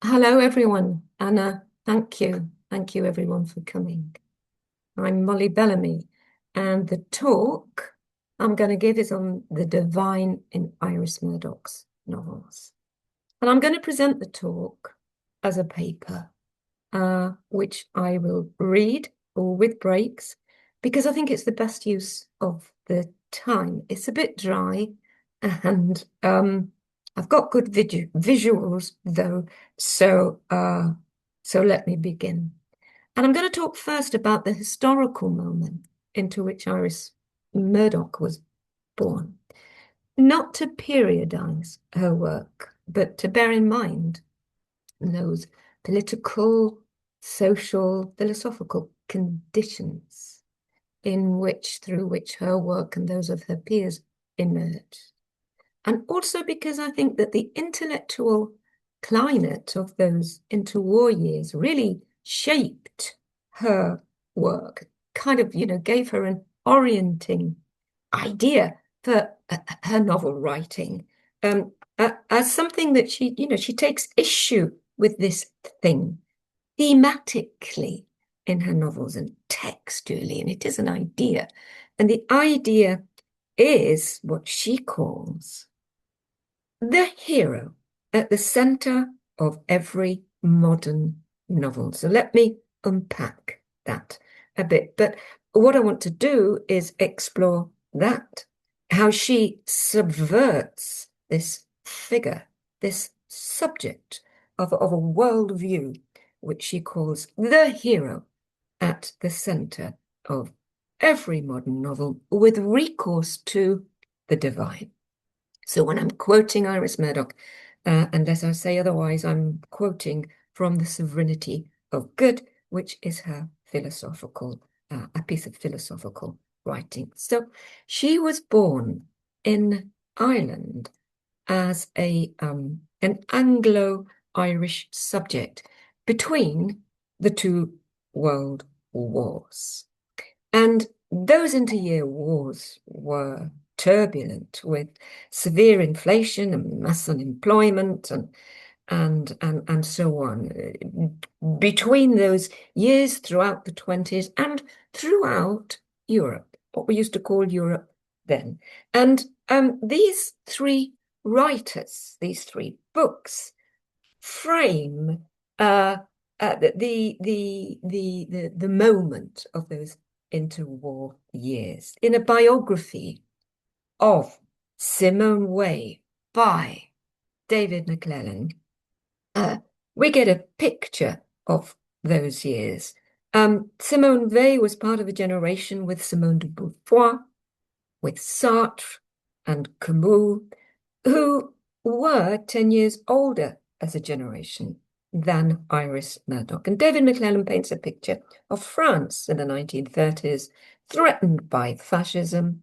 Hello, everyone. Anna, thank you. Thank you, everyone, for coming. I'm Molly Belamy, and the talk I'm going to give is on the divine in Iris Murdoch's novels. And I'm going to present the talk as a paper, which I will read or with breaks, because I think it's the best use of the time. It's a bit dry, and I've got good visuals though, so let me begin. And I'm going to talk first about the historical moment into which Iris Murdoch was born, not to periodize her work, but to bear in mind those political, social, philosophical conditions through which her work and those of her peers emerged. And also because I think that the intellectual climate of those interwar years really shaped her work, kind of, gave her an orienting idea for her novel writing, as something that she takes issue with this thing thematically in her novels and textually, and it is an idea. And the idea is what she calls the hero at the center of every modern novel. So let me unpack that a bit. But what I want to do is explore that, how she subverts this figure, this subject of a worldview, which she calls the hero at the center of every modern novel with recourse to the divine. So when I'm quoting Iris Murdoch, unless I say otherwise, I'm quoting from The Sovereignty of Good, which is her philosophical, a piece of philosophical writing. So she was born in Ireland as an Anglo-Irish subject between the two world wars. And those interyear wars were turbulent with severe inflation and mass unemployment and so on. Between those years throughout the 20s and throughout Europe, what we used to call Europe then. And these three writers, these three books, frame the moment of those interwar years. In a biography of Simone Weil by David McClellan, we get a picture of those years. Simone Weil was part of a generation with Simone de Beauvoir, with Sartre and Camus, who were 10 years older as a generation than Iris Murdoch. And David McClellan paints a picture of France in the 1930s, threatened by fascism,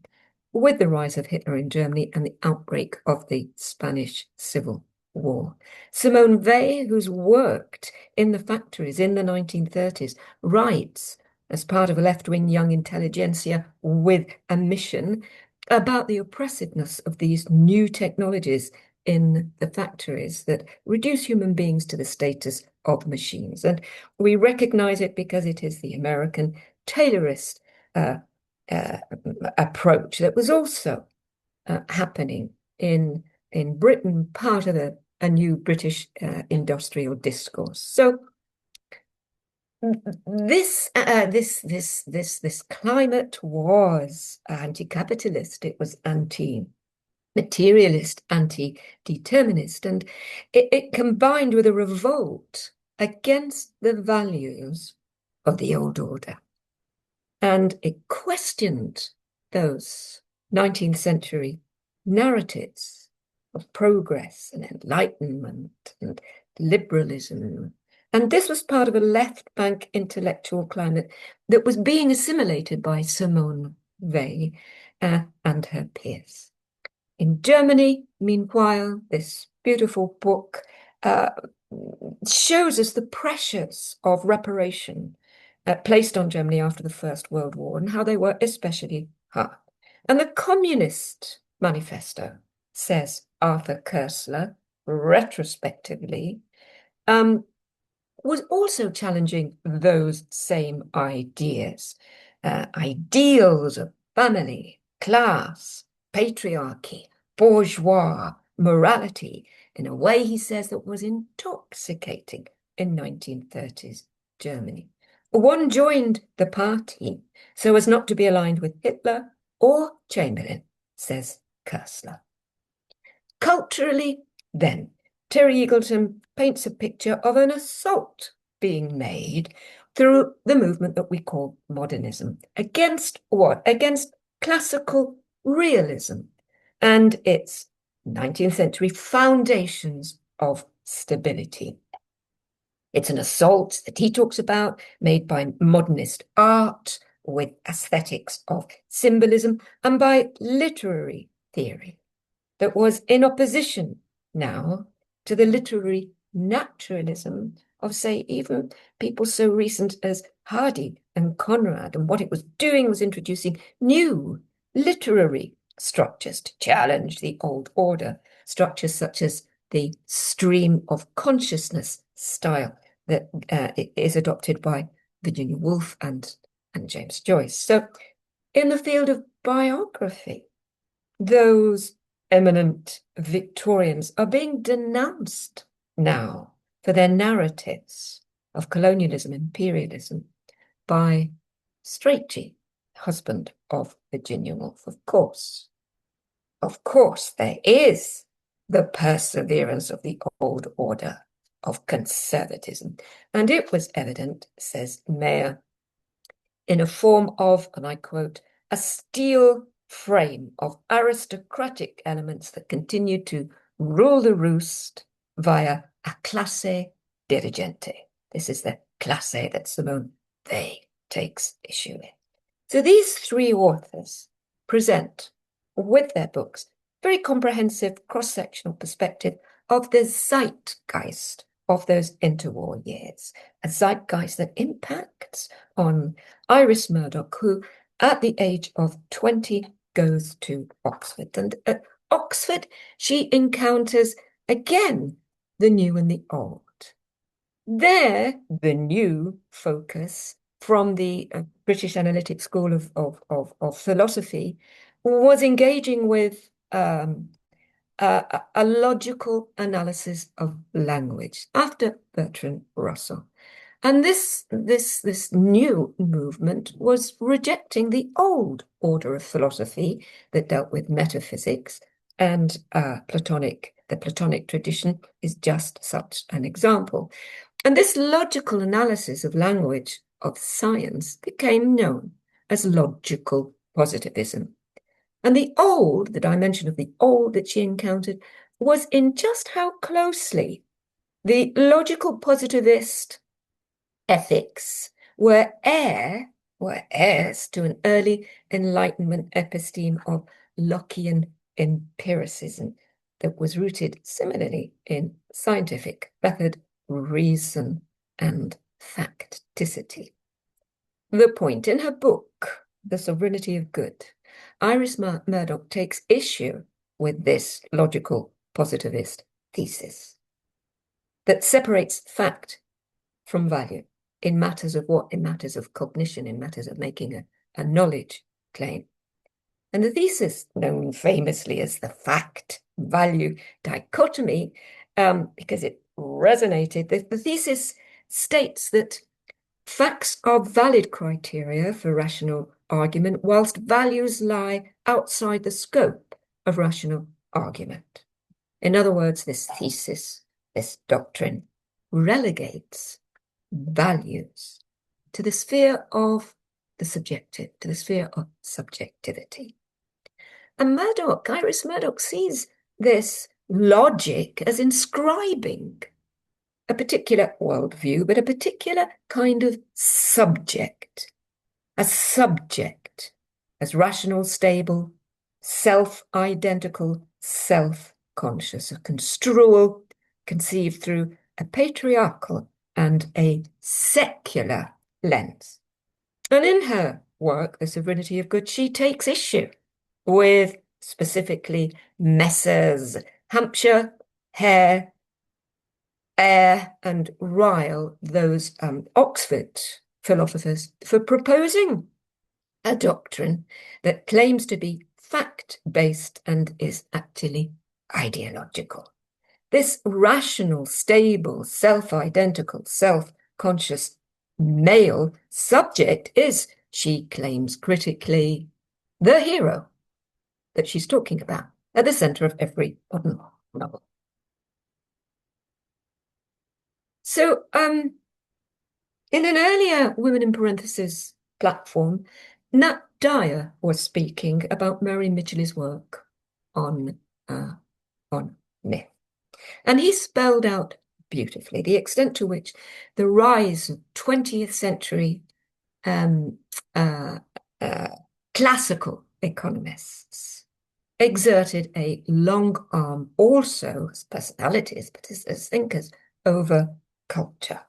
with the rise of Hitler in Germany and the outbreak of the Spanish Civil War. Simone Weil, who's worked in the factories in the 1930s, writes as part of a left-wing young intelligentsia with a mission about the oppressiveness of these new technologies in the factories that reduce human beings to the status of machines. And we recognize it because it is the American Taylorist approach that was also happening in Britain, part of a new British industrial discourse. So this climate was anti-capitalist. It was anti-materialist, anti-determinist, and it combined with a revolt against the values of the old order. And it questioned those 19th century narratives of progress and enlightenment and liberalism. And this was part of a left bank intellectual climate that was being assimilated by Simone Weil and her peers. In Germany, meanwhile, this beautiful book shows us the pressures of reparation placed on Germany after the First World War and how they were especially hard. And the Communist Manifesto, says Arthur Koestler, retrospectively, was also challenging those same ideas, ideals of family, class, patriarchy, bourgeois, morality, in a way, he says, that was intoxicating in 1930s Germany. One joined the party so as not to be aligned with Hitler or Chamberlain, says Koestler. Culturally, then, Terry Eagleton paints a picture of an assault being made through the movement that we call modernism. Against what? Against classical realism and its 19th century foundations of stability. It's an assault that he talks about, made by modernist art with aesthetics of symbolism and by literary theory that was in opposition now to the literary naturalism of, say, even people so recent as Hardy and Conrad. And what it was doing was introducing new literary structures to challenge the old order, structures such as the stream of consciousness style that is adopted by Virginia Woolf and James Joyce. So in the field of biography, those eminent Victorians are being denounced now for their narratives of colonialism, imperialism, by Strachey, husband of Virginia Woolf. Of course, there is the perseverance of the old order of conservatism. And it was evident, says Mayer, in a form of, and I quote, a steel frame of aristocratic elements that continued to rule the roost via a classe dirigente. This is the classe that Simone Weil takes issue with. So these three authors present, with their books, very comprehensive cross-sectional perspective of the zeitgeist of those interwar years, a zeitgeist that impacts on Iris Murdoch, who at the age of 20 goes to Oxford. And at Oxford, she encounters again the new and the old. There, the new focus from the British Analytic School of Philosophy was engaging with a logical analysis of language after Bertrand Russell. And this new movement was rejecting the old order of philosophy that dealt with metaphysics, and the Platonic tradition is just such an example. And this logical analysis of language, of science, became known as logical positivism. And the old, the dimension of the old that she encountered, was in just how closely the logical positivist ethics were heirs to an early Enlightenment episteme of Lockean empiricism that was rooted similarly in scientific method, reason, and facticity. The point in her book, The Sovereignty of Good, Iris Murdoch takes issue with this logical positivist thesis that separates fact from value in matters of what? In matters of cognition, in matters of making a knowledge claim. And the thesis, known famously as the fact-value dichotomy, because it resonated, the thesis states that facts are valid criteria for rational argument, whilst values lie outside the scope of rational argument. In other words, this thesis, this doctrine, relegates values to the sphere of the subjective, to the sphere of subjectivity. And Iris Murdoch sees this logic as inscribing a particular worldview, but a particular kind of subject, a subject as rational, stable, self-identical, self-conscious, a construal conceived through a patriarchal and a secular lens. And in her work, The Sovereignty of Good, she takes issue with specifically Messrs. Hampshire, Hare, air and rile those Oxford philosophers for proposing a doctrine that claims to be fact-based and is actually ideological. This rational, stable, self-identical, self-conscious male subject is, she claims critically, the hero that she's talking about at the center of every modern novel. So, in an earlier Women in Parenthesis platform, Nat Dyer was speaking about Mary Midgley's work on myth. And he spelled out beautifully the extent to which the rise of 20th century classical economists exerted a long arm also as personalities, but as thinkers, over culture.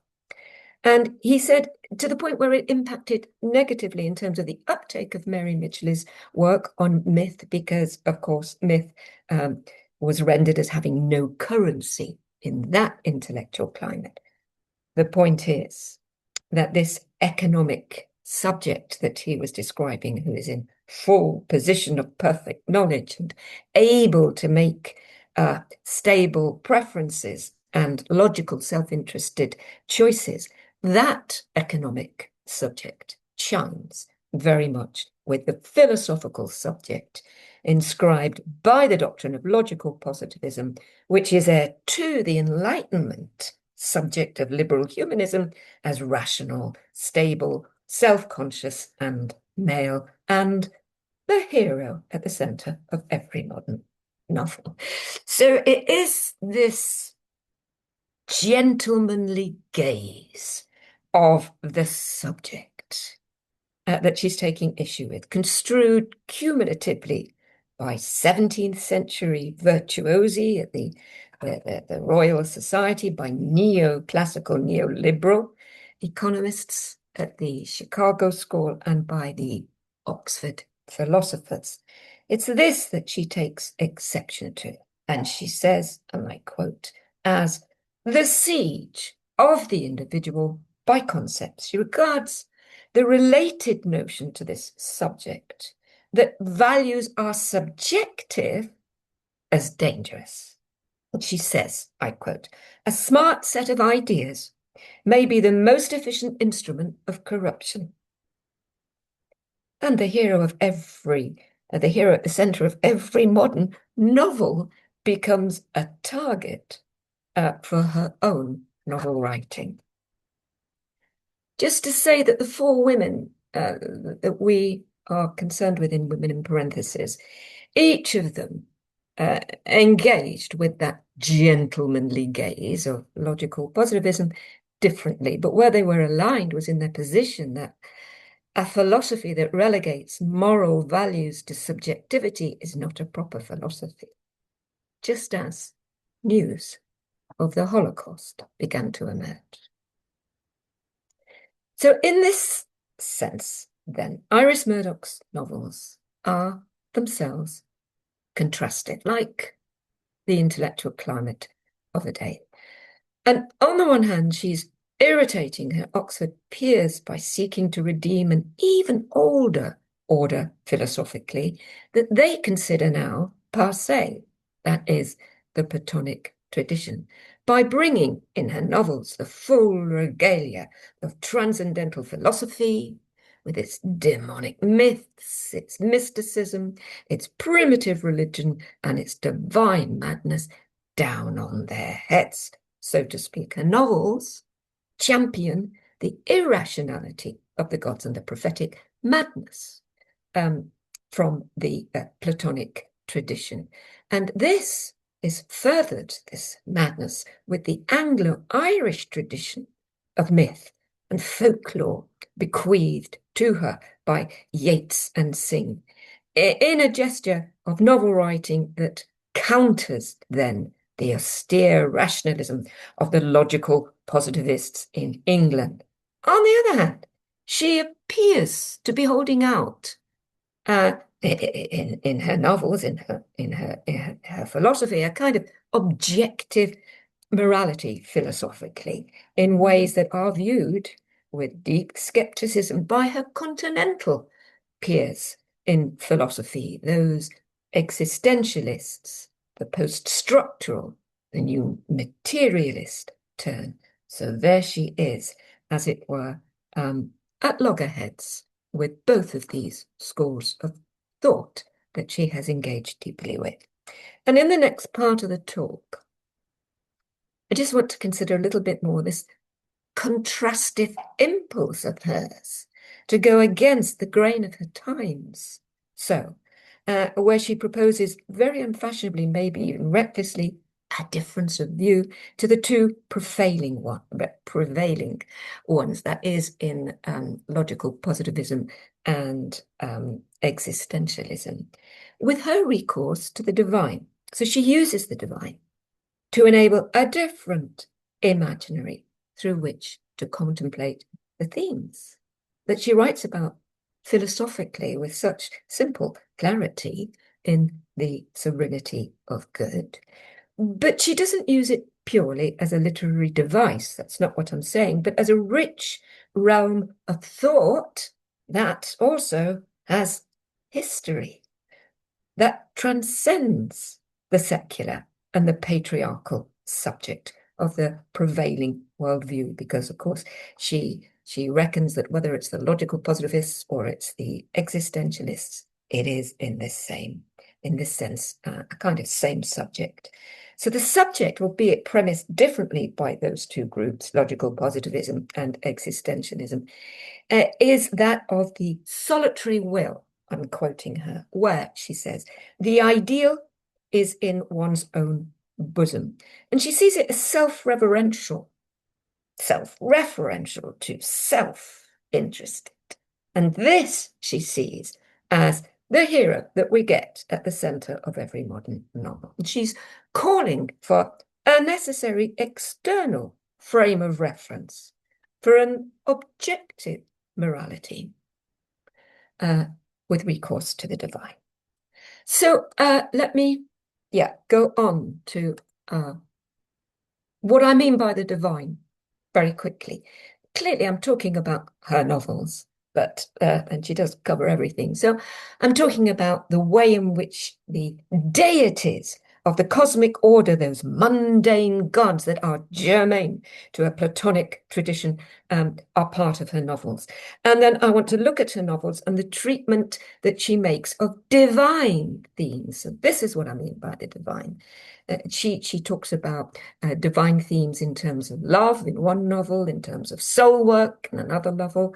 And he said, to the point where it impacted negatively in terms of the uptake of Mary Midgley's work on myth, because, of course, myth was rendered as having no currency in that intellectual climate. The point is that this economic subject that he was describing, who is in full position of perfect knowledge and able to make stable preferences and logical self-interested choices, that economic subject chimes very much with the philosophical subject inscribed by the doctrine of logical positivism, which is heir to the Enlightenment subject of liberal humanism as rational, stable, self-conscious, and male, and the hero at the center of every modern novel. So it is this gentlemanly gaze of the subject that she's taking issue with, construed cumulatively by 17th century virtuosi at the Royal Society, by neoclassical, neoliberal economists at the Chicago School, and by the Oxford philosophers. It's this that she takes exception to. And she says, and I quote, as the siege of the individual by concepts. She regards the related notion to this subject that values are subjective as dangerous. And she says, I quote, a smart set of ideas may be the most efficient instrument of corruption. And the hero at the center of every modern novel becomes a target for her own novel writing. Just to say that the four women that we are concerned with in Women in Parenthesis, each of them engaged with that gentlemanly gaze of logical positivism differently, but where they were aligned was in their position that a philosophy that relegates moral values to subjectivity is not a proper philosophy, just as news of the Holocaust began to emerge. So in this sense, then, Iris Murdoch's novels are themselves contrasted, like the intellectual climate of a day. And on the one hand, she's irritating her Oxford peers by seeking to redeem an even older order philosophically that they consider now passé, that is, the Platonic tradition, by bringing in her novels the full regalia of transcendental philosophy, with its demonic myths, its mysticism, its primitive religion, and its divine madness down on their heads, so to speak. Her novels champion the irrationality of the gods and the prophetic madness from the Platonic tradition. And this is furthered, this madness, with the Anglo-Irish tradition of myth and folklore bequeathed to her by Yeats and Synge, in a gesture of novel writing that counters then the austere rationalism of the logical positivists in England. On the other hand, she appears to be holding out in her novels, in her philosophy, a kind of objective morality philosophically in ways that are viewed with deep skepticism by her continental peers in philosophy, those existentialists, the post-structural, the new materialist turn. So there she is, as it were, at loggerheads with both of these schools of thought that she has engaged deeply with. And in the next part of the talk, I just want to consider a little bit more this contrastive impulse of hers to go against the grain of her times. So, where she proposes very unfashionably, maybe even recklessly, a difference of view to the two prevailing ones, that is in logical positivism and existentialism, with her recourse to the divine. So she uses the divine to enable a different imaginary through which to contemplate the themes that she writes about philosophically with such simple clarity in The Serenity of Good. But she doesn't use it purely as a literary device. That's not what I'm saying, but as a rich realm of thought that also has history, that transcends the secular and the patriarchal subject of the prevailing worldview, because of course she reckons that whether it's the logical positivists or it's the existentialists, it is in this sense, a kind of same subject. So the subject, albeit premised differently by those two groups, logical positivism and existentialism, is that of the solitary will. I'm quoting her, where she says, the ideal is in one's own bosom. And she sees it as self-referential to self-interested. And this she sees as the hero that we get at the center of every modern novel. And she's calling for a necessary external frame of reference for an objective morality with recourse to the divine. So let me go on to what I mean by the divine very quickly. Clearly, I'm talking about her novels, but and she does cover everything. So I'm talking about the way in which the deities of the cosmic order, those mundane gods that are germane to a Platonic tradition, are part of her novels. And then I want to look at her novels and the treatment that she makes of divine themes. So this is what I mean by the divine. She talks about divine themes in terms of love in one novel, in terms of soul work in another novel,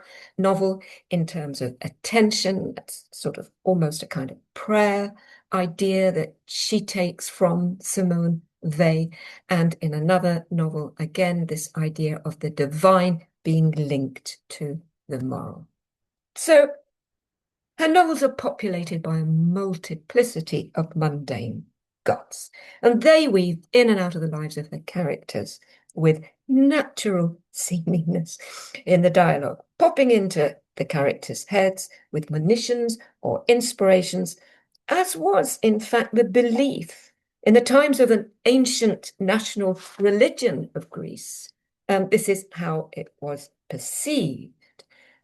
in terms of attention. That's sort of almost a kind of prayer idea that she takes from Simone Weil. And in another novel, again, this idea of the divine being linked to the moral. So her novels are populated by a multiplicity of mundane gods, and they weave in and out of the lives of their characters with natural seemingness in the dialogue, popping into the characters' heads with monitions or inspirations, as was, in fact, the belief in the times of an ancient national religion of Greece. This is how it was perceived.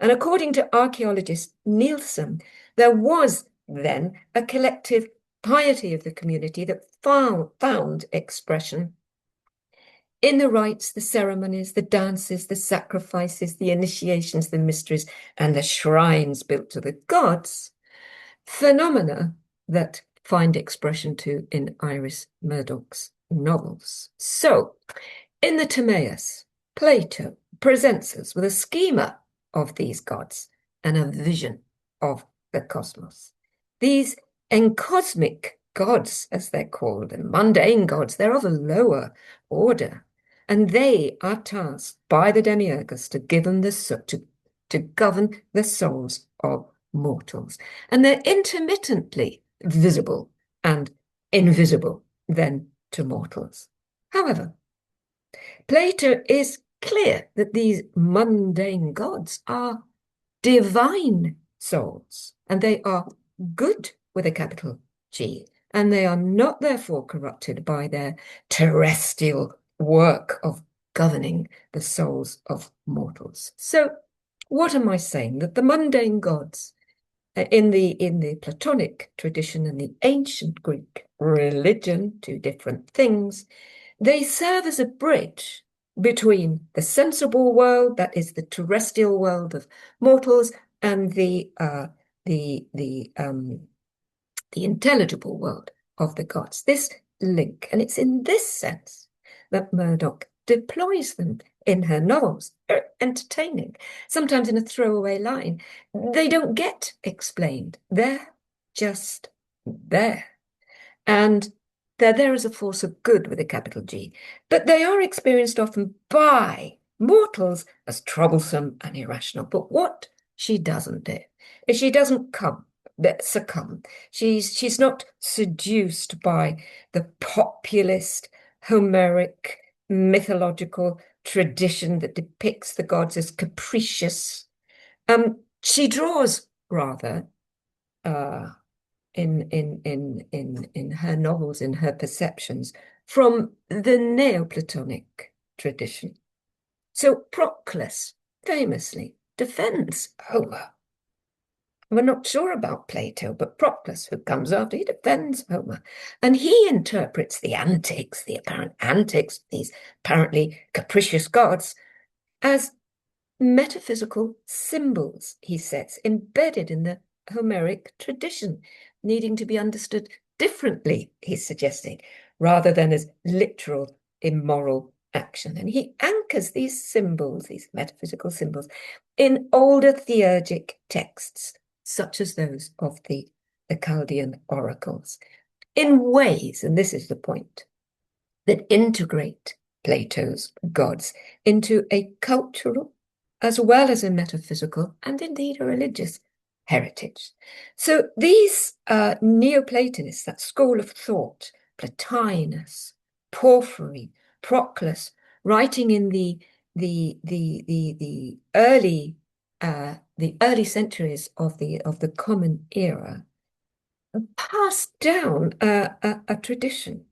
And according to archaeologist Nielsen, there was then a collective piety of the community that found expression in the rites, the ceremonies, the dances, the sacrifices, the initiations, the mysteries, and the shrines built to the gods, phenomena that find expression too in Iris Murdoch's novels. So, in the Timaeus, Plato presents us with a schema of these gods and a vision of the cosmos. These encosmic gods, as they're called, and mundane gods, they're of a lower order, and they are tasked by the demiurgus to govern the souls of mortals. And they're intermittently visible and invisible then to mortals. However, Plato is clear that these mundane gods are divine souls, and they are good with a capital G, and they are not therefore corrupted by their terrestrial work of governing the souls of mortals. So what am I saying? That the mundane gods in the Platonic tradition and the ancient Greek religion, two different things, they serve as a bridge between the sensible world, that is the terrestrial world of mortals, and the intelligible world of the gods. This link, and it's in this sense that Murdoch deploys them in her novels. They're entertaining, sometimes in a throwaway line. They don't get explained. They're just there. And they're there as a force of good with a capital G. But they are experienced often by mortals as troublesome and irrational. But what she doesn't do is she doesn't succumb. She's not seduced by the populist, Homeric, mythological tradition that depicts the gods as capricious. She draws rather in her novels, in her perceptions, from the Neoplatonic tradition. So Proclus famously defends Homer. We're not sure about Plato, but Proclus, who comes after, he defends Homer. And he interprets the antics, the apparent antics of these apparently capricious gods, as metaphysical symbols, he says, embedded in the Homeric tradition, needing to be understood differently, he's suggesting, rather than as literal immoral action. And he anchors these symbols, these metaphysical symbols, in older theurgic texts, such as those of the Chaldean oracles, in ways, and this is the point, that integrate Plato's gods into a cultural as well as a metaphysical and indeed a religious heritage. So these Neoplatonists, that school of thought, Plotinus, Porphyry, Proclus, writing in the early centuries of the Common Era, passed down a tradition.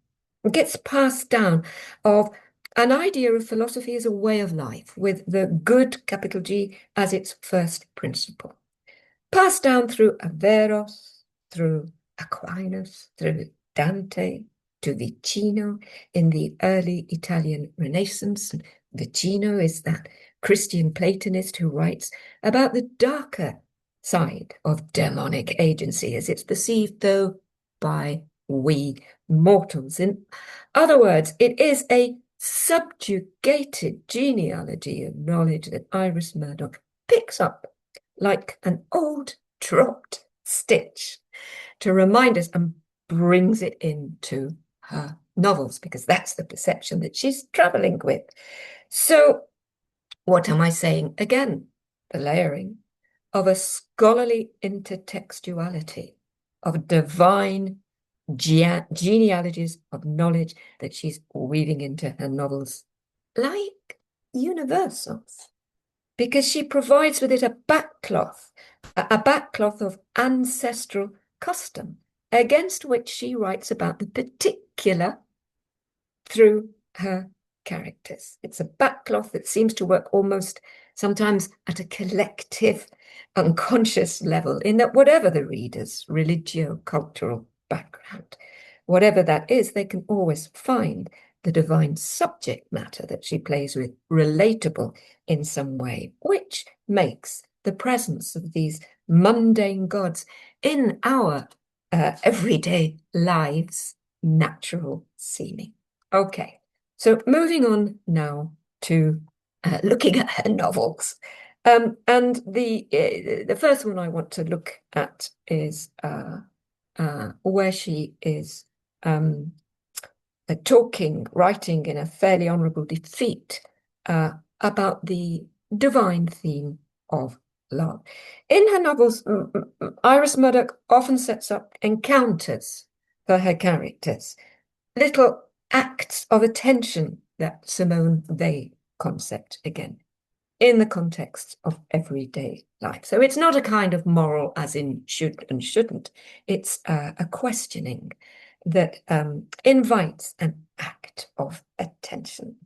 It gets passed down of an idea of philosophy as a way of life, with the good, capital G, as its first principle. Passed down through Averroes, through Aquinas, through Dante, to Vicino in the early Italian Renaissance. And Vicino is that Christian Platonist who writes about the darker side of demonic agency as it's perceived, though, by we mortals. In other words, it is a subjugated genealogy of knowledge that Iris Murdoch picks up like an old dropped stitch to remind us and brings it into her novels, because that's the perception that she's traveling with. So what am I saying? Again, the layering of a scholarly intertextuality of divine genealogies of knowledge that she's weaving into her novels like universals, because she provides with it a backcloth of ancestral custom against which she writes about the particular through her characters. It's a backcloth that seems to work almost sometimes at a collective unconscious level, in that whatever the reader's religio-cultural background, whatever that is, they can always find the divine subject matter that she plays with relatable in some way, which makes the presence of these mundane gods in our everyday lives natural seeming. Okay, so moving on now to looking at her novels. And the first one I want to look at is where she is writing in a fairly honourable defeat about the divine theme of love. In her novels, Iris Murdoch often sets up encounters for her characters, little acts of attention, that Simone Weil concept again, in the context of everyday life. So it's not a kind of moral as in should and shouldn't. It's a questioning that invites an act of attention.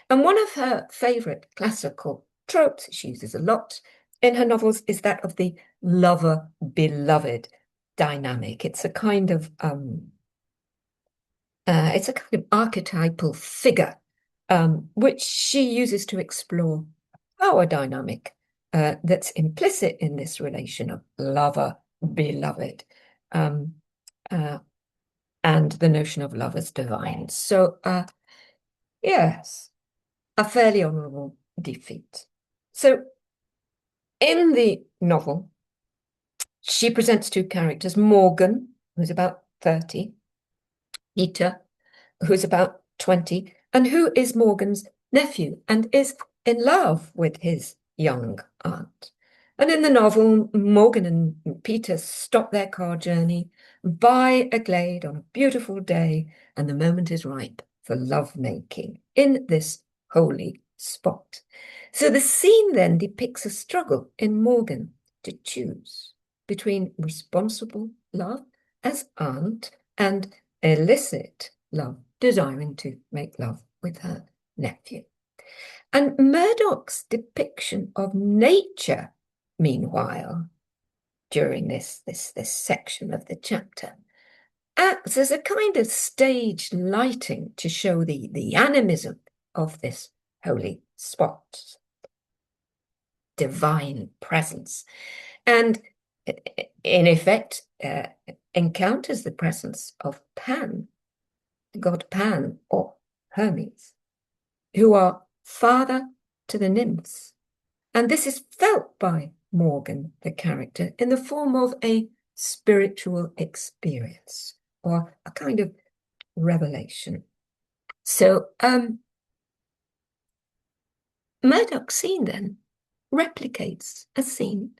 And one of her favourite classical tropes she uses a lot in her novels is that of the lover-beloved dynamic. It's a kind of archetypal figure which she uses to explore power dynamic that's implicit in this relation of lover-beloved and the notion of love as divine. So, yes, a fairly honourable defeat. So, in the novel, she presents two characters, Morgan, who's about 30, Peter, who's about 20, and who is Morgan's nephew and is in love with his young aunt. And in the novel, Morgan and Peter stop their car journey by a glade on a beautiful day, and the moment is ripe for lovemaking in this holy spot. So the scene then depicts a struggle in Morgan to choose between responsible love as aunt and illicit love, desiring to make love with her nephew. And Murdoch's depiction of nature, meanwhile, during this section of the chapter, acts as a kind of stage lighting to show the animism of this holy spot, divine presence, and in effect encounters the presence of Pan, god Pan or Hermes, who are father to the nymphs. And this is felt by Morgan, the character, in the form of a spiritual experience or a kind of revelation. So Murdoch's scene then replicates a scene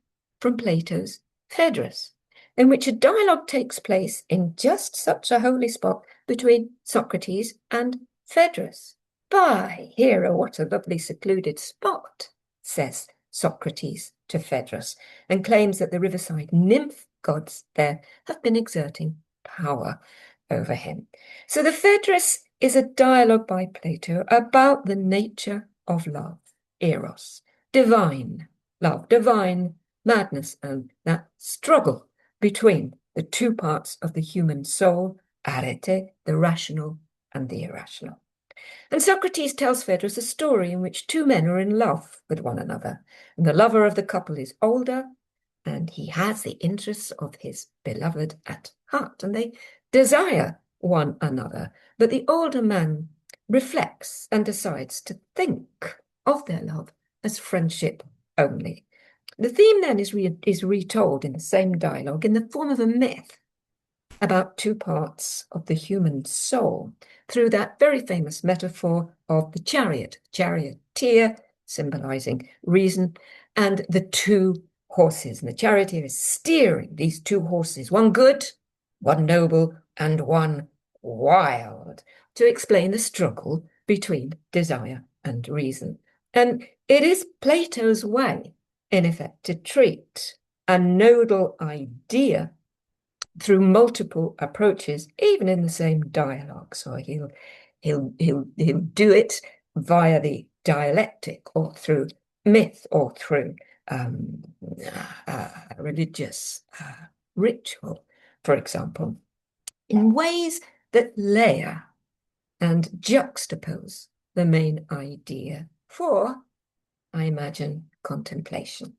from Plato's Phaedrus, in which a dialogue takes place in just such a holy spot between Socrates and Phaedrus. "By hero, what a lovely secluded spot," says Socrates to Phaedrus, and claims that the riverside nymph gods there have been exerting power over him. So the Phaedrus is a dialogue by Plato about the nature of love, eros, divine love, divine madness, and that struggle between the two parts of the human soul, arete, the rational and the irrational. And Socrates tells Phaedrus a story in which two men are in love with one another, and the lover of the couple is older, and he has the interests of his beloved at heart, and they desire one another. But the older man reflects and decides to think of their love as friendship only. The theme then is retold in the same dialogue in the form of a myth about two parts of the human soul through that very famous metaphor of the charioteer, symbolizing reason, and the two horses. And the charioteer is steering these two horses, one good, one noble, and one wild, to explain the struggle between desire and reason. And it is Plato's way, in effect, to treat a nodal idea through multiple approaches, even in the same dialogue. So he'll do it via the dialectic, or through myth, or through religious ritual, for example, in ways that layer and juxtapose the main idea for, I imagine, contemplation.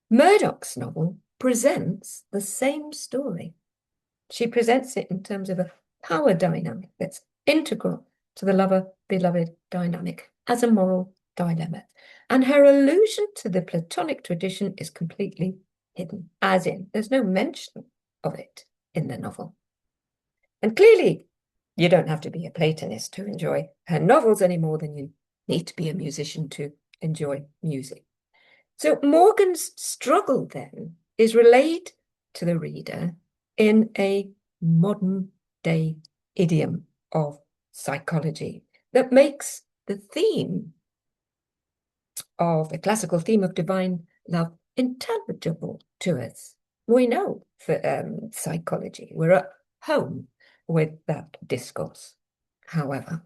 Murdoch's novel presents the same story. She presents it in terms of a power dynamic that's integral to the lover-beloved dynamic as a moral dilemma. And her allusion to the Platonic tradition is completely hidden, as in, there's no mention of it in the novel. And clearly, you don't have to be a Platonist to enjoy her novels any more than you need to be a musician to enjoy music. So Morgan's struggle then is relayed to the reader in a modern day idiom of psychology that makes the theme of the classical theme of divine love intelligible to us. We know for psychology, we're at home with that discourse. however,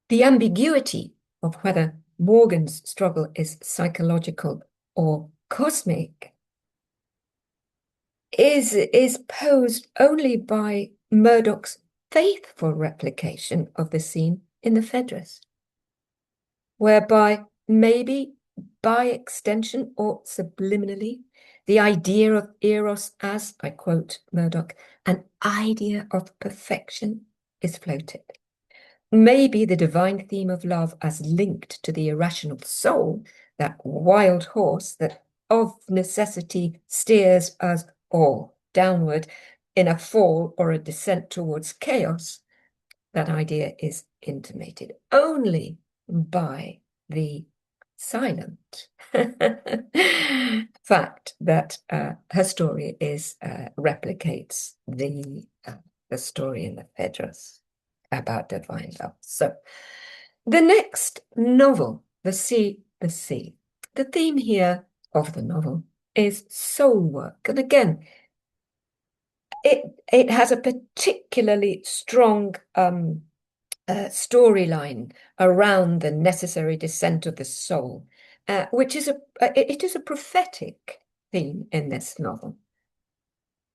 the ambiguity of whether Morgan's struggle is psychological or cosmic is posed only by Murdoch's faithful replication of the scene in the Phaedrus, whereby maybe by extension or subliminally, the idea of Eros as, I quote Murdoch, an idea of perfection is floated. Maybe the divine theme of love as linked to the irrational soul, that wild horse that of necessity steers us all downward in a fall or a descent towards chaos, that idea is intimated only by the silent fact that her story replicates the story in the Phaedrus about divine love. So the next novel, The Sea, the Sea. The theme here of the novel is soul work. And again, it has a particularly strong storyline around the necessary descent of the soul, which is it is a prophetic theme in this novel.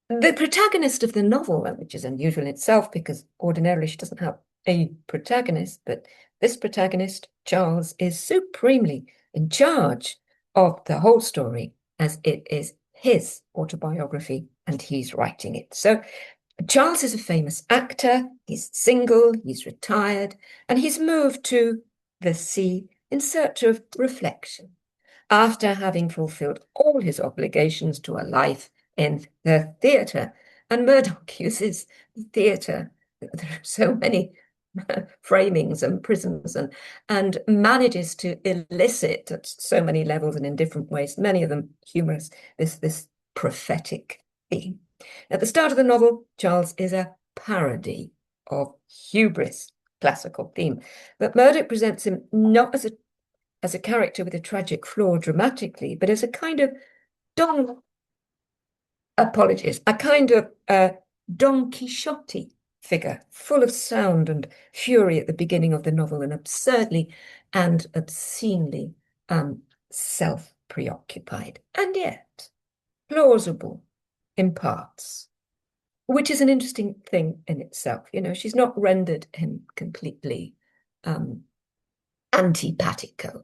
The protagonist of the novel, which is unusual in itself because ordinarily she doesn't have a protagonist, but this protagonist, Charles, is supremely in charge of the whole story as it is his autobiography and he's writing it. So Charles is a famous actor, he's single, he's retired, and he's moved to the sea in search of reflection after having fulfilled all his obligations to a life in the theatre. And Murdoch uses the theatre. There are so many framings and prisms and manages to elicit at so many levels and in different ways, many of them humorous, this prophetic theme. At the start of the novel, Charles is a parody of hubris, classical theme, but Murdoch presents him not as a character with a tragic flaw dramatically, but as a kind of Don Quixote figure, full of sound and fury at the beginning of the novel, and absurdly and obscenely self-preoccupied, and yet plausible in parts, which is an interesting thing in itself. You know, she's not rendered him completely antipatico.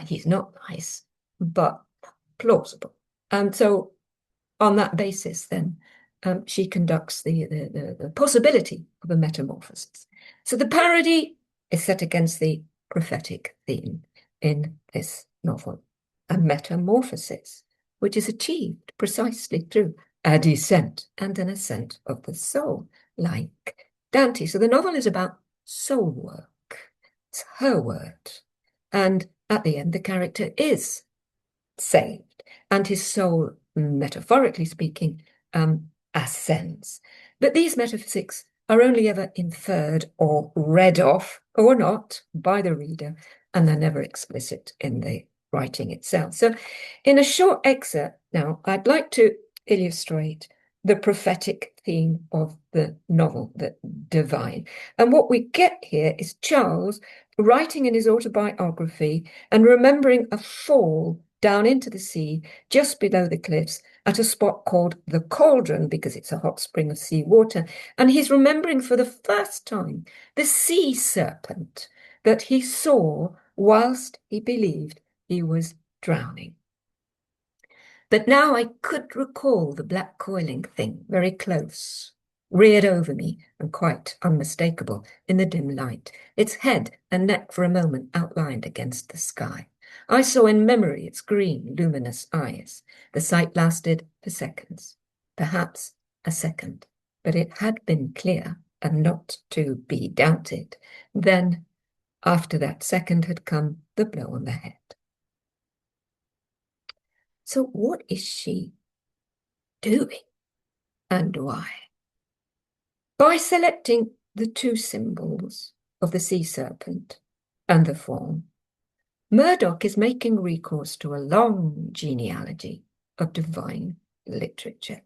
He's not nice, but plausible. And so on that basis, then, she conducts the possibility of a metamorphosis. So the parody is set against the prophetic theme in this novel, a metamorphosis, which is achieved precisely through a descent and an ascent of the soul, like Dante. So the novel is about soul work. It's her word. And at the end, the character is saved, and his soul, metaphorically speaking, ascends. But these metaphysics are only ever inferred or read off, or not, by the reader, and they're never explicit in the writing itself. So in a short excerpt now, I'd like to illustrate the prophetic theme of the novel, the divine. And what we get here is Charles writing in his autobiography and remembering a fall down into the sea just below the cliffs at a spot called the Cauldron, because it's a hot spring of sea water. And he's remembering for the first time the sea serpent that he saw whilst he believed he was drowning. But now I could recall the black coiling thing very close, reared over me and quite unmistakable in the dim light, its head and neck for a moment outlined against the sky. I saw in memory its green, luminous eyes. The sight lasted for seconds, perhaps a second, but it had been clear and not to be doubted. Then, after that second had come the blow on the head. So what is she doing and why? By selecting the two symbols of the sea serpent and the fawn, Murdoch is making recourse to a long genealogy of divine literature.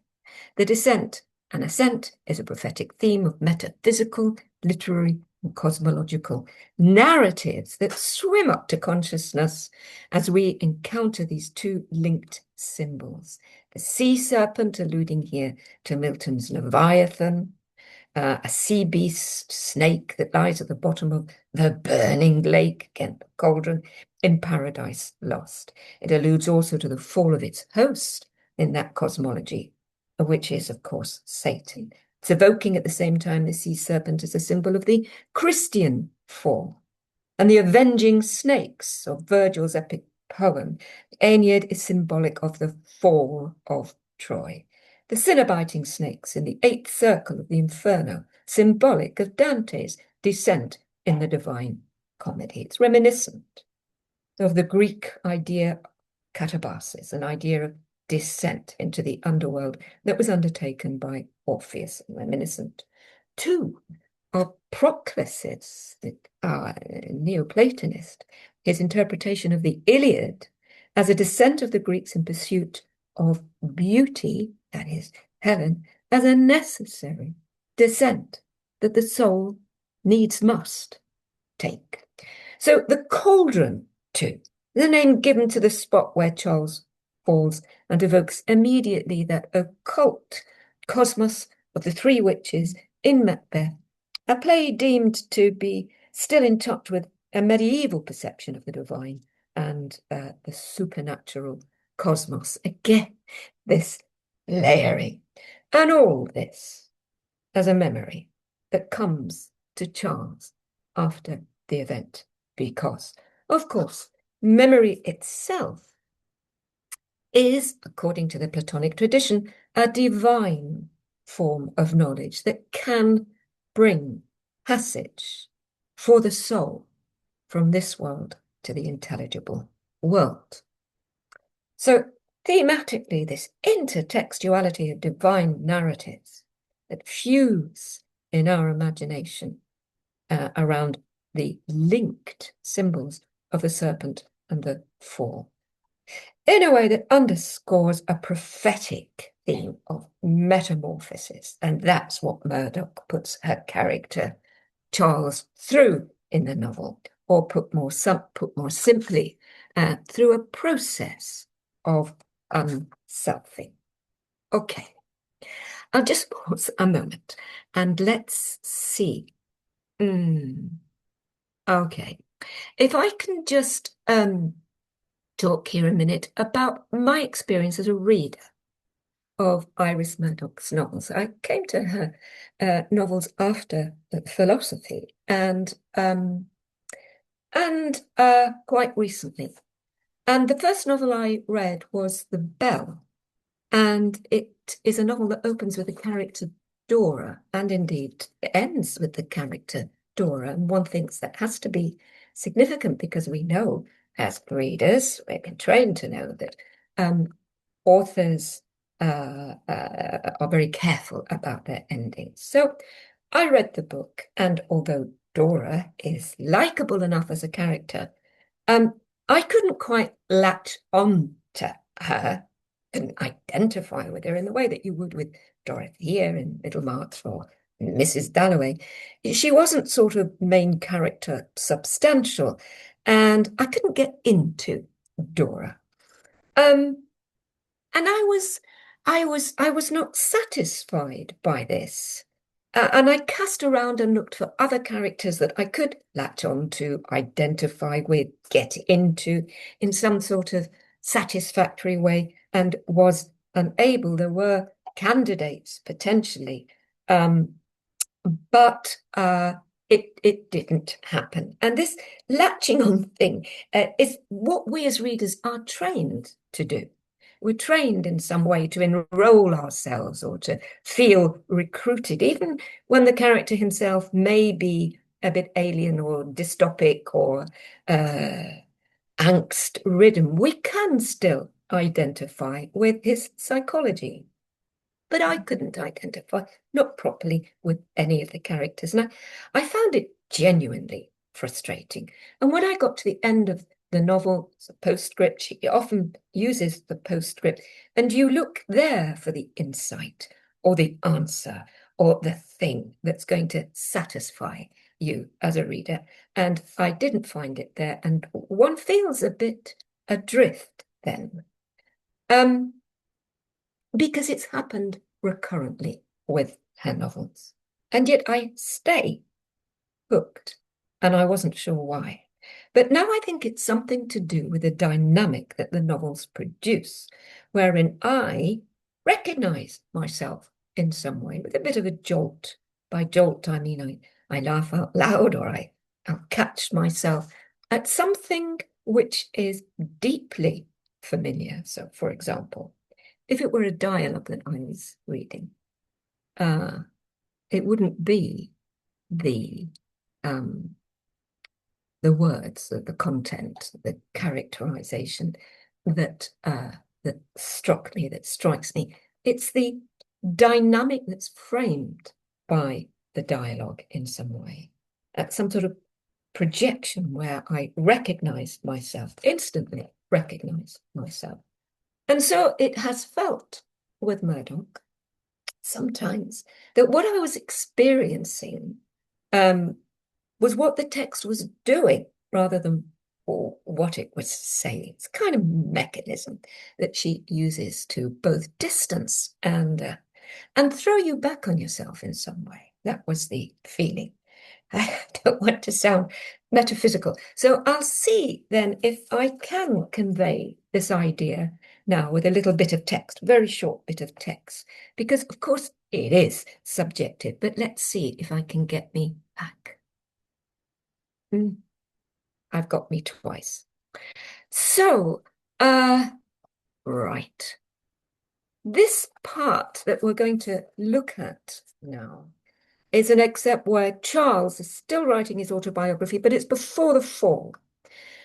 The descent and ascent is a prophetic theme of metaphysical literary and cosmological narratives that swim up to consciousness as we encounter these two linked symbols. The sea serpent, alluding here to Milton's Leviathan, a sea beast, snake that lies at the bottom of the burning lake, again, the cauldron, in Paradise Lost. It alludes also to the fall of its host in that cosmology, which is, of course, Satan. It's evoking at the same time the sea serpent as a symbol of the Christian fall. And the avenging snakes of Virgil's epic poem, the Aeneid, is symbolic of the fall of Troy. The sinner-biting snakes in the eighth circle of the Inferno, symbolic of Dante's descent in the Divine Comedy. It's reminiscent of the Greek idea katabasis, an idea of descent into the underworld that was undertaken by Orpheus, reminiscent too of Procluses, the Neoplatonist, his interpretation of the Iliad as a descent of the Greeks in pursuit of beauty, that is, heaven, as a necessary descent that the soul needs must take. So the cauldron, too, the name given to the spot where Charles falls and evokes immediately that occult cosmos of the three witches in Macbeth, a play deemed to be still in touch with a medieval perception of the divine and the supernatural cosmos. Again, this layering. And all this as a memory that comes to Charles after the event, because, of course, memory itself is, according to the Platonic tradition, a divine form of knowledge that can bring passage for the soul from this world to the intelligible world. So thematically, this intertextuality of divine narratives that fuse in our imagination around the linked symbols of the serpent and the fall, in a way that underscores a prophetic theme of metamorphosis. And that's what Murdoch puts her character, Charles, through in the novel, or put more simply, through a process of unselfing. Okay, I'll just pause a moment and let's see. Okay, if I can just talk here a minute about my experience as a reader of Iris Murdoch's novels. I came to her novels after philosophy and quite recently. And the first novel I read was The Bell, and it is a novel that opens with the character Dora, and indeed ends with the character Dora. And one thinks that has to be significant because we know, as readers, we've been trained to know that authors are very careful about their endings. So I read the book, and although Dora is likable enough as a character, I couldn't quite latch on to her, couldn't identify with her in the way that you would with Dorothea in Middlemarch or Mrs. Dalloway. She wasn't sort of main character substantial, and I couldn't get into Dora. And I was not satisfied by this. And I cast around and looked for other characters that I could latch on to, identify with, get into in some sort of satisfactory way, and was unable. There were candidates potentially, but it didn't happen. And this latching on thing is what we as readers are trained to do. We're trained in some way to enroll ourselves or to feel recruited, even when the character himself may be a bit alien or dystopic or angst-ridden. We can still identify with his psychology. But I couldn't identify, not properly, with any of the characters. And I found it genuinely frustrating. And when I got to the end of the novel, it's a postscript, she often uses the postscript, and you look there for the insight or the answer or the thing that's going to satisfy you as a reader. And I didn't find it there. And one feels a bit adrift then, because it's happened recurrently with her novels. And yet I stay hooked, and I wasn't sure why. But now I think it's something to do with the dynamic that the novels produce, wherein I recognize myself in some way with a bit of a jolt. By jolt, I mean I laugh out loud, or I'll catch myself at something which is deeply familiar. So, for example, if it were a dialogue that I was reading, it wouldn't be the um, the words, the content, the characterization that that struck me, that strikes me. It's the dynamic that's framed by the dialogue in some way, some sort of projection where I recognize myself, instantly recognize myself. And so it has felt with Murdoch sometimes that what I was experiencing was what the text was doing rather than what it was saying. It's kind of mechanism that she uses to both distance and throw you back on yourself in some way. That was the feeling. I don't want to sound metaphysical. So I'll see then if I can convey this idea now with a little bit of text, very short bit of text, because of course it is subjective, but let's see if I can get me back. I've got me twice. So, right. This part that we're going to look at now is an excerpt where Charles is still writing his autobiography, but it's before the fall.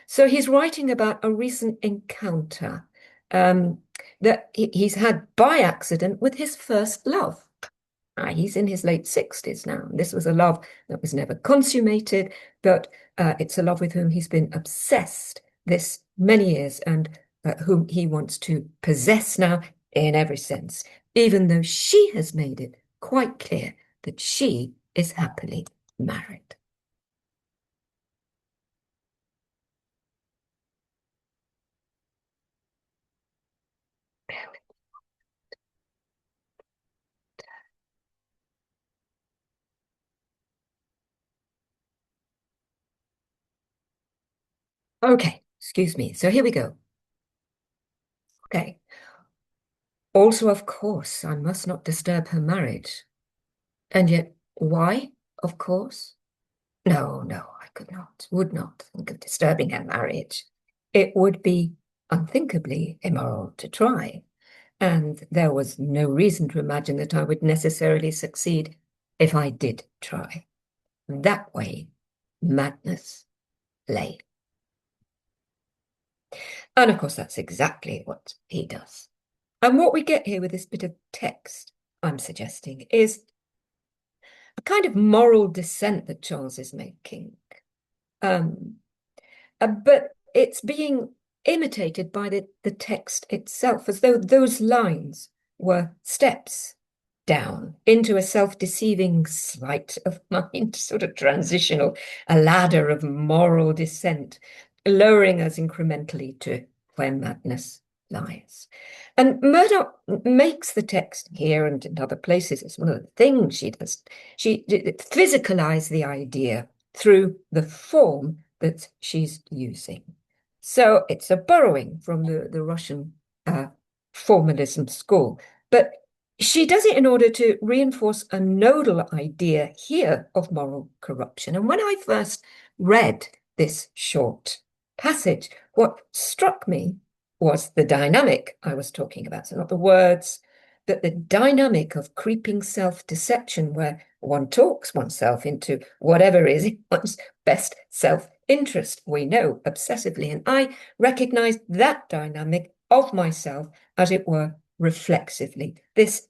So he's writing about a recent encounter that he's had by accident with his first love. He's in his late 60s now. This was a love that was never consummated, but it's a love with whom he's been obsessed this many years and whom he wants to possess now in every sense, even though she has made it quite clear that she is happily married. Okay, excuse me. So here we go. Okay. Also, of course, I must not disturb her marriage. And yet, why? Of course. No, no, I could not, would not think of disturbing her marriage. It would be unthinkably immoral to try, and there was no reason to imagine that I would necessarily succeed if I did try. That way, madness lay. And of course, that's exactly what he does. And what we get here with this bit of text I'm suggesting is a kind of moral dissent that Charles is making. But it's being imitated by the text itself, as though those lines were steps down into a self-deceiving sleight of mind, sort of transitional, a ladder of moral descent, lowering us incrementally to where madness lies. And Murdoch makes the text here and in other places. It's one of the things she does. She physicalizes the idea through the form that she's using. So it's a borrowing from the Russian formalism school. But she does it in order to reinforce a nodal idea here of moral corruption. And when I first read this short passage, what struck me was the dynamic I was talking about. So not the words, but the dynamic of creeping self-deception where one talks oneself into whatever is in one's best self-interest, we know, obsessively. And I recognized that dynamic of myself, as it were, reflexively, this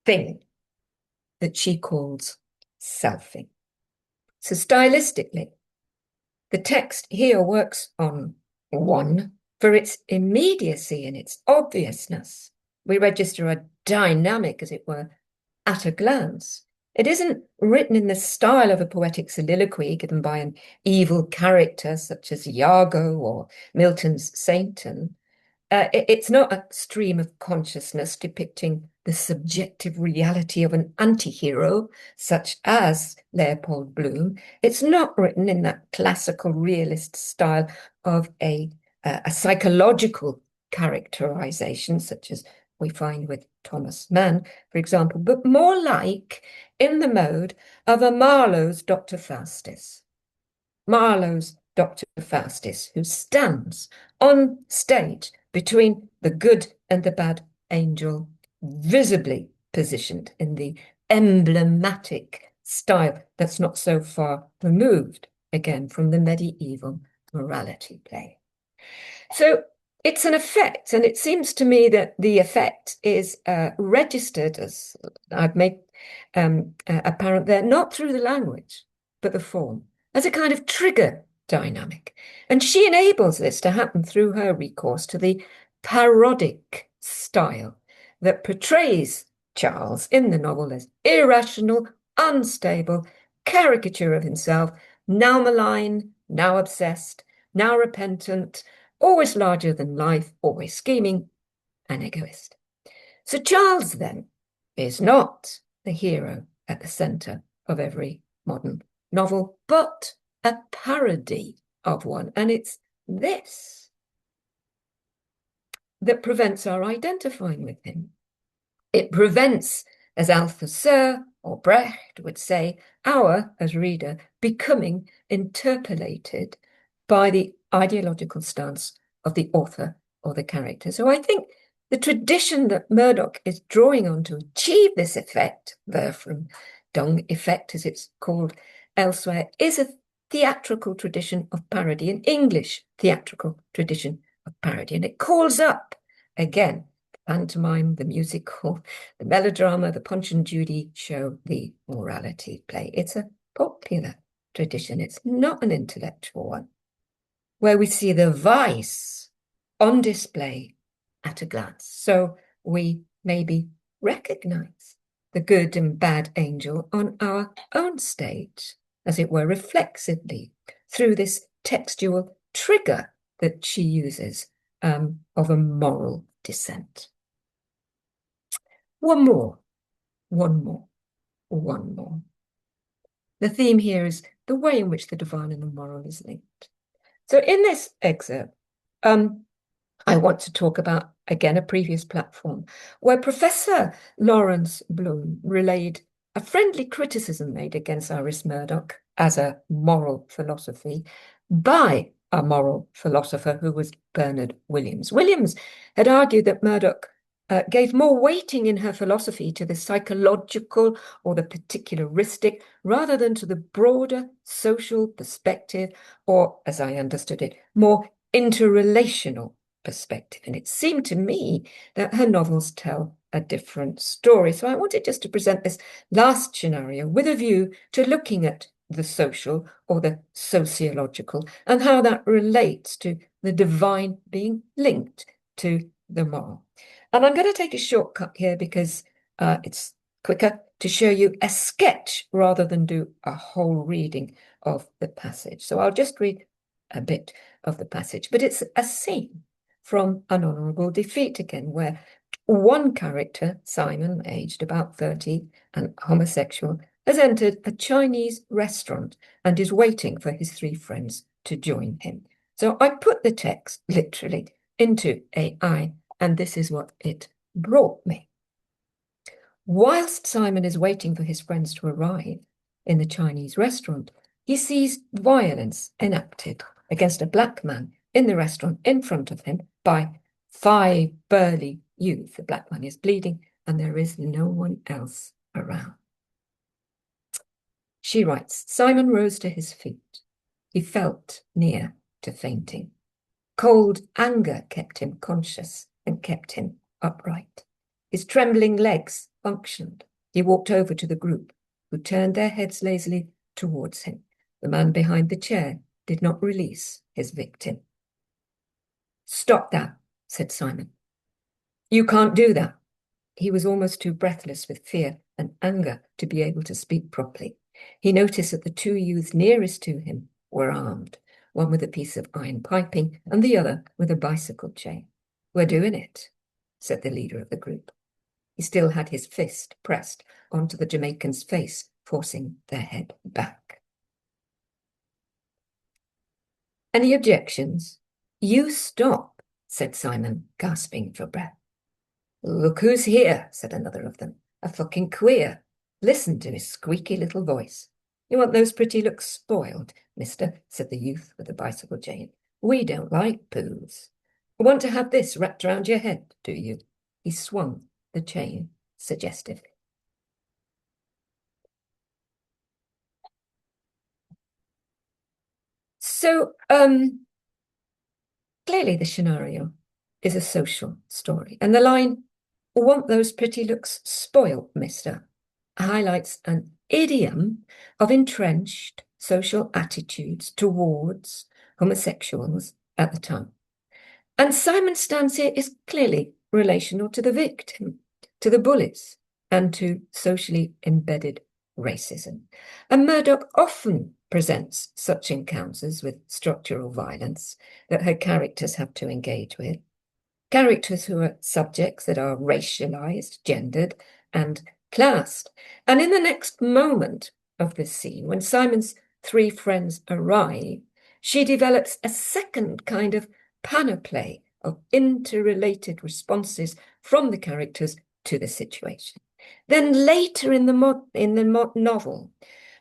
thing that she calls selfing. So stylistically, the text here works on one for its immediacy and its obviousness. We register a dynamic, as it were, at a glance. It isn't written in the style of a poetic soliloquy given by an evil character such as Iago or Milton's Satan. It's not a stream of consciousness depicting the subjective reality of an anti-hero, such as Leopold Bloom. It's not written in that classical realist style of a psychological characterization, such as we find with Thomas Mann, for example, but more like in the mode of a Marlowe's Dr. Faustus. Marlowe's Dr. Faustus, who stands on stage between the good and the bad angel, visibly positioned in the emblematic style that's not so far removed, again, from the medieval morality play. So it's an effect, and it seems to me that the effect is registered, as I've made apparent there, not through the language, but the form, as a kind of trigger dynamic. And she enables this to happen through her recourse to the parodic style that portrays Charles in the novel as irrational, unstable, caricature of himself, now malign, now obsessed, now repentant, always larger than life, always scheming, an egoist. So Charles, then, is not the hero at the centre of every modern novel, but a parody of one. And it's this that prevents our identifying with him. It prevents, as Althusser or Brecht would say, our, as reader, becoming interpolated by the ideological stance of the author or the character. So I think the tradition that Murdoch is drawing on to achieve this effect, the from dung effect as it's called elsewhere, is a theatrical tradition of parody, an English theatrical tradition of parody. And it calls up, again, the pantomime, the musical, the melodrama, the Punch and Judy show, the morality play. It's a popular tradition. It's not an intellectual one, where we see the vice on display at a glance. So we maybe recognize the good and bad angel on our own stage, as it were, reflexively, through this textual trigger that she uses of a moral descent. One more. The theme here is the way in which the divine and the moral is linked. So in this excerpt, I want to talk about, again, a previous platform where Professor Lawrence Bloom relayed a friendly criticism made against Iris Murdoch as a moral philosophy by a moral philosopher who was Bernard Williams. Williams had argued that Murdoch gave more weighting in her philosophy to the psychological or the particularistic rather than to the broader social perspective, or, as I understood it, more interrelational perspective. And it seemed to me that her novels tell a different story. So I wanted just to present this last scenario with a view to looking at the social or the sociological and how that relates to the divine being linked to the moral. And I'm going to take a shortcut here because it's quicker to show you a sketch rather than do a whole reading of the passage. So I'll just read a bit of the passage, but it's a scene from An Honourable Defeat again, where one character, Simon, aged about 30 and homosexual, has entered a Chinese restaurant and is waiting for his three friends to join him. So I put the text literally into AI, and this is what it brought me. Whilst Simon is waiting for his friends to arrive in the Chinese restaurant, he sees violence enacted against a black man in the restaurant in front of him by 5 burly youth. The black man is bleeding and there is no one else around. She writes, Simon rose to his feet. He felt near to fainting. Cold anger kept him conscious and kept him upright. His trembling legs functioned. He walked over to the group, who turned their heads lazily towards him. The man behind the chair did not release his victim. Stop that, said Simon. You can't do that. He was almost too breathless with fear and anger to be able to speak properly. He noticed that the two youths nearest to him were armed, one with a piece of iron piping and the other with a bicycle chain. "We're doing it," said the leader of the group. He still had his fist pressed onto the Jamaican's face, forcing their head back. "Any objections?" "You stop," said Simon, gasping for breath. "Look who's here," said another of them. "A fucking queer. Listen to his squeaky little voice." "You want those pretty looks spoiled, mister," said the youth with the bicycle chain. "We don't like poos. Want to have this wrapped around your head, do you?" He swung the chain suggestively. So, clearly the scenario is a social story. And the line, "Want those pretty looks spoiled, mister," highlights an idiom of entrenched social attitudes towards homosexuals at the time. And Simon's stance here is clearly relational to the victim, to the bullies, and to socially embedded racism. And Murdoch often presents such encounters with structural violence that her characters have to engage with. Characters who are subjects that are racialized, gendered, and classed. And in the next moment of this scene, when Simon's three friends arrive, she develops a second kind of panoply of interrelated responses from the characters to the situation. Then later in the novel,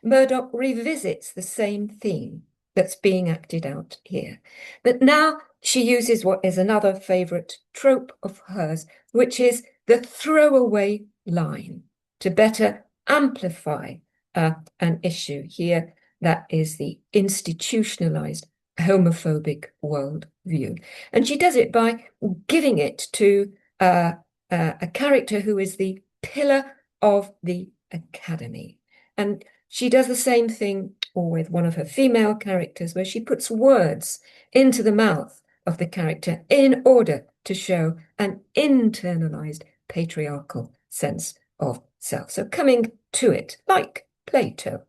Murdoch revisits the same theme that's being acted out here. But now she uses what is another favourite trope of hers, which is the throwaway line to better amplify an issue here that is the institutionalized homophobic worldview. And she does it by giving it to a character who is the pillar of the academy. And she does the same thing with one of her female characters, where she puts words into the mouth of the character in order to show an internalized patriarchal sense of self. So coming to it, like Plato,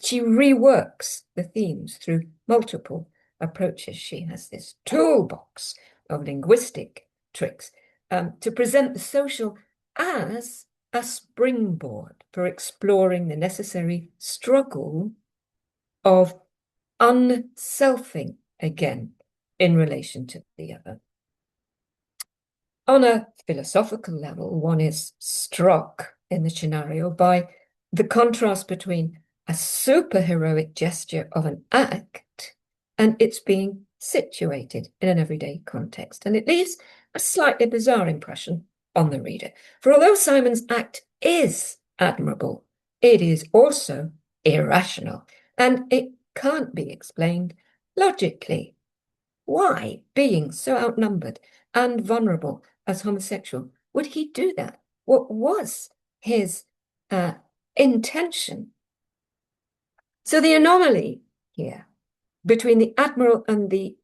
she reworks the themes through multiple approaches. She has this toolbox of linguistic tricks to present the social as a springboard for exploring the necessary struggle of unselfing again in relation to the other. On a philosophical level, one is struck in the scenario by the contrast between a superheroic gesture of an act and its being situated in an everyday context. And it leaves a slightly bizarre impression on the reader. For although Simon's act is admirable, it is also irrational, and it can't be explained logically. Why, being so outnumbered and vulnerable as homosexual, would he do that? What was his intention? So the anomaly here between the admirable and the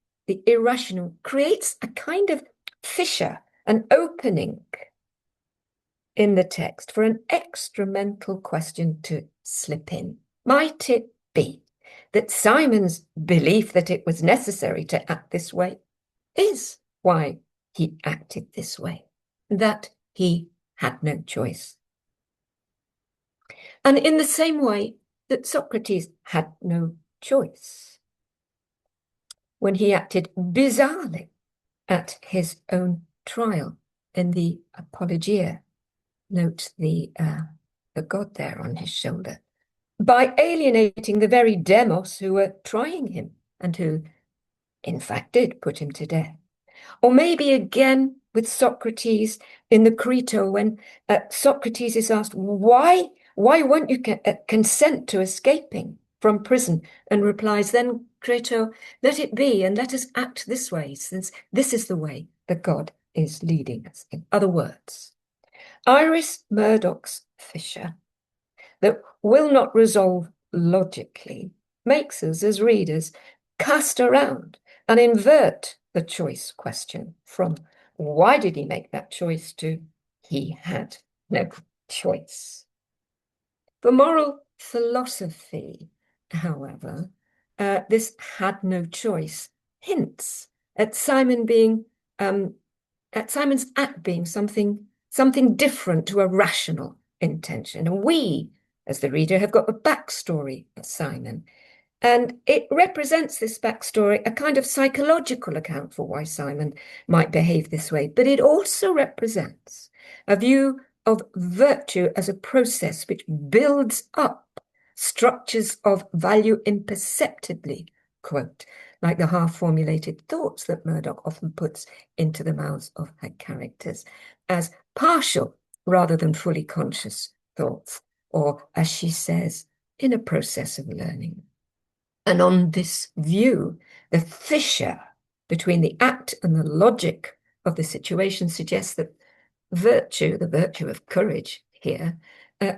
irrational creates a kind of fissure, an opening in the text for an extra mental question to slip in. Might it be that Simon's belief that it was necessary to act this way is why he acted this way, that he had no choice? And in the same way that Socrates had no choice when he acted bizarrely at his own trial in the Apologia. Note the god there on his shoulder, by alienating the very demos who were trying him and who, in fact, did put him to death. Or maybe again with Socrates in the Crito, when Socrates is asked, why won't you consent to escaping from prison? And replies, then, Crito, let it be, and let us act this way, since this is the way that God is leading us. In other words, Iris Murdoch's fissure that will not resolve logically makes us, as readers, cast around and invert the choice question from why did he make that choice to he had no choice. For moral philosophy, however, this had no choice hints at Simon's act being something different to a rational intention. And we, as the reader, have got the backstory of Simon. And it represents this backstory, a kind of psychological account for why Simon might behave this way. But it also represents a view of virtue as a process which builds up structures of value imperceptibly, quote, like the half-formulated thoughts that Murdoch often puts into the mouths of her characters, as partial rather than fully conscious thoughts, or, as she says, in a process of learning. And on this view, the fissure between the act and the logic of the situation suggests that virtue, the virtue of courage here,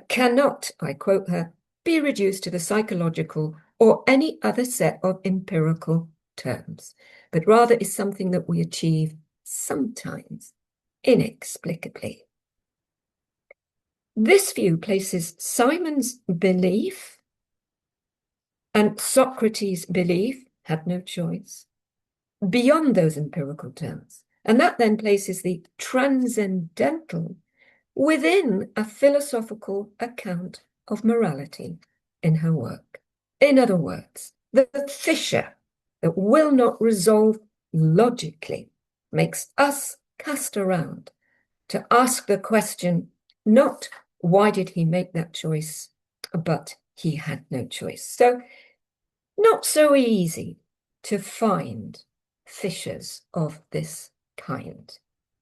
cannot, I quote her, be reduced to the psychological or any other set of empirical terms, but rather is something that we achieve sometimes inexplicably. This view places Simon's belief and Socrates' belief, had no choice, beyond those empirical terms. And that then places the transcendental within a philosophical account of morality in her work. In other words, the fissure that will not resolve logically makes us cast around to ask the question, not why did he make that choice, but he had no choice. So not so easy to find fissures of this kind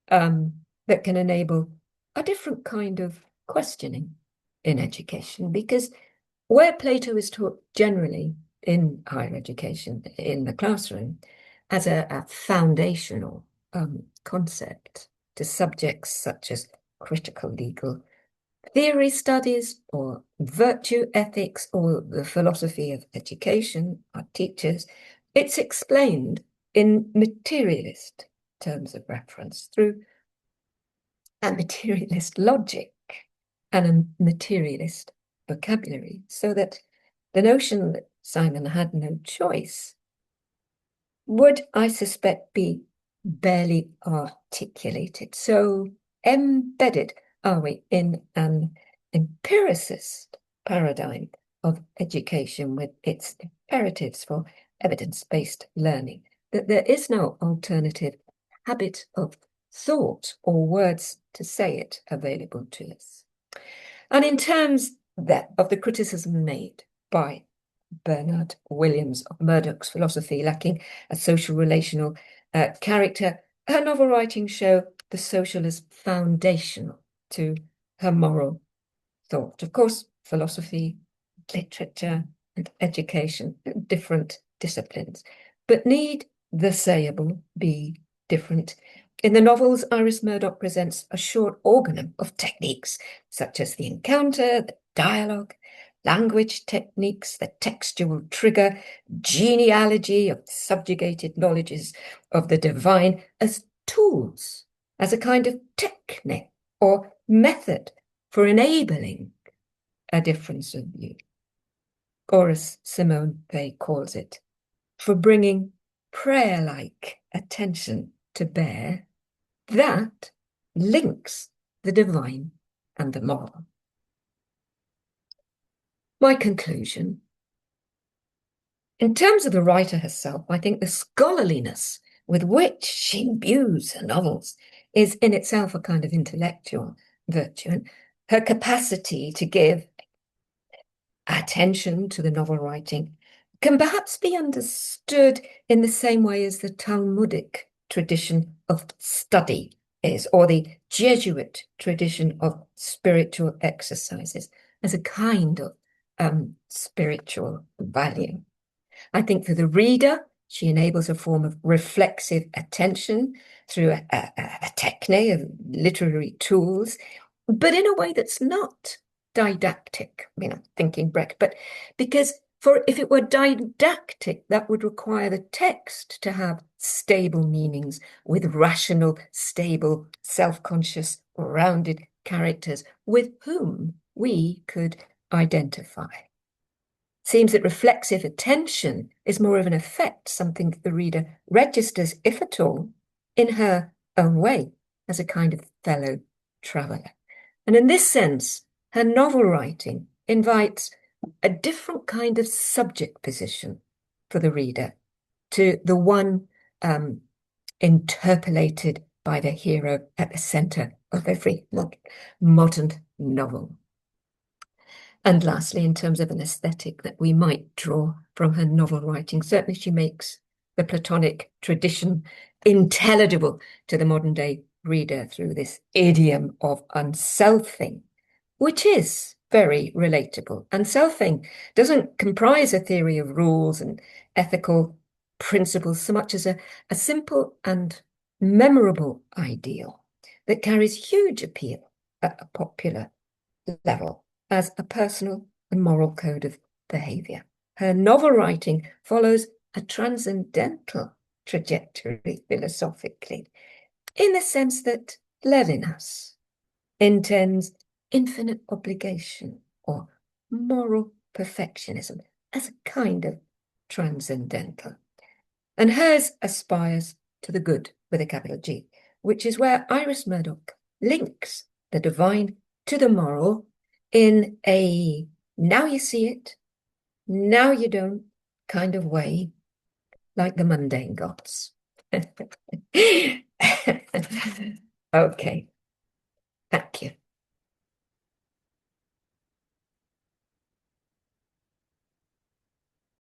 that can enable a different kind of questioning in education, because where Plato is taught generally in higher education, in the classroom, as a foundational concept to subjects such as critical legal theory studies or virtue ethics or the philosophy of education, our teachers, it's explained in materialist terms of reference through a materialist logic and a materialist vocabulary, so that the notion that Simon had no choice would, I suspect, be barely articulated. So embedded are we in an empiricist paradigm of education with its imperatives for evidence-based learning, that there is no alternative habit of thought or words to say it available to us. And in terms of the criticism made by Bernard Williams of Murdoch's philosophy lacking a social relational character, her novel writings show the social as foundational to her moral thought. Of course, philosophy, literature, and education are different disciplines, but need the sayable be different? In the novels, Iris Murdoch presents a short organum of techniques, such as the encounter, the dialogue, language techniques, the textual trigger, genealogy of subjugated knowledges of the divine as tools, as a kind of technique or method for enabling a difference of view. Or as Simone Weil calls it, for bringing prayer-like attention to bear that links the divine and the moral. My conclusion. In terms of the writer herself, I think the scholarliness with which she imbues her novels is in itself a kind of intellectual virtue, and her capacity to give attention to the novel writing can perhaps be understood in the same way as the Talmudic tradition of study is, or the Jesuit tradition of spiritual exercises, as a kind of spiritual value. I think for the reader, she enables a form of reflexive attention through a technique of literary tools, but in a way that's not didactic, thinking Brecht, but because For if it were didactic, that would require the text to have stable meanings with rational, stable, self-conscious, rounded characters with whom we could identify. Seems that reflexive attention is more of an effect, something that the reader registers, if at all, in her own way, as a kind of fellow traveller. And in this sense, her novel writing invites a different kind of subject position for the reader to the one interpolated by the hero at the centre of every modern novel. And lastly, in terms of an aesthetic that we might draw from her novel writing, certainly she makes the Platonic tradition intelligible to the modern day reader through this idiom of unselfing, which is very relatable. And selfing doesn't comprise a theory of rules and ethical principles so much as a simple and memorable ideal that carries huge appeal at a popular level as a personal and moral code of behavior. Her novel writing follows a transcendental trajectory philosophically, in the sense that Levinas intends infinite obligation or moral perfectionism as a kind of transcendental. And hers aspires to the good with a capital G, which is where Iris Murdoch links the divine to the moral in a now you see it, now you don't kind of way, like the mundane gods. Okay.